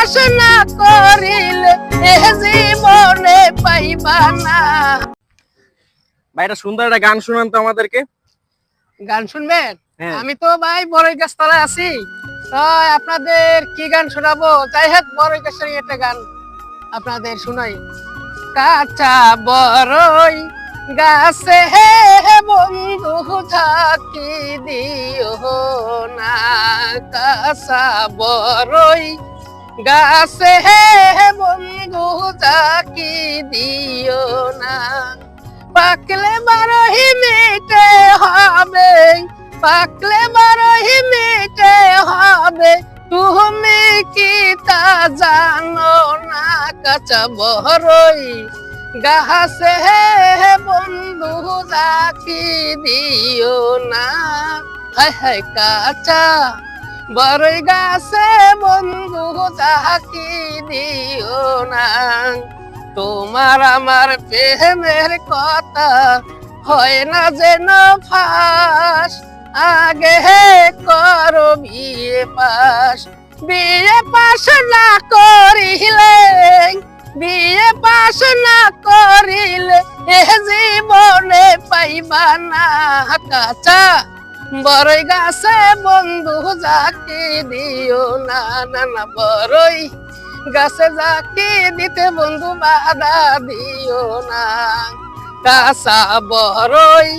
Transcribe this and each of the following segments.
পাশ না করিলে এ জীবনে পাইবা না। ভাই এটা সুন্দর একটা গান শুনান তো আমাদেরকে। গান শুনবেন? হ্যাঁ। আমি তো ভাই বড়ই গাছতলায় আছি, তাই আপনাদের কি গান শোনাবো? যাই হোক, বড়ই গাছের একটা গান আপনাদের শুনাই। কাঁচা বড়ই গাছে হে বন্ধু ঝাঁকি দিও না, কাঁচা বড়ই গাছে হে বন্ধু ঝাঁকি দিও না, পাকলে বারোহি মিটে হবে, পাকলে বারোহি মিটে হবে, তুমি কি তা জানো না? কাঁচা বড়ই গাছে বন্ধু ঝাঁকি দিও না। হায় হায় কাঁচা বড়ই গাছে বন্ধু ঝাঁকি দিও না, তোমার আমার প্রেমের কথা হয় না যেন ফাঁস, আগে করো বিয়ে পাস, বিয়ে পাস না করিলে, বিয়ে পাস না করিলে এ জীবনে পাইবা না। কাঁচা বড়ই গাছে বন্ধু ঝাঁকি দিও না, না না বড়ই গাছে ঝাঁকি দিতে বন্ধু বাধা দিও না, কাঁচা বড়ই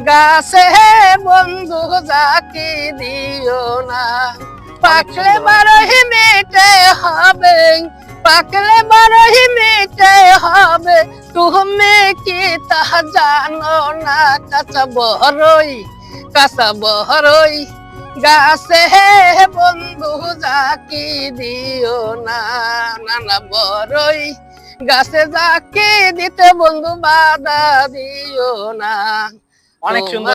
গাছে বন্ধু ঝাঁকি দিও না, পাকলে বারোহি মিটে হবে, পাকলে বারোহি মিটে হবে, তুমি কি তা জানো না? কাঁচা বড়ই, কাঁচা বড়ই গাছে বন্ধু ঝাঁকি দিও না, না না বড়ই গাছে ঝাঁকি দিতে বন্ধু বাধা দিও না। অনেক সুন্দর।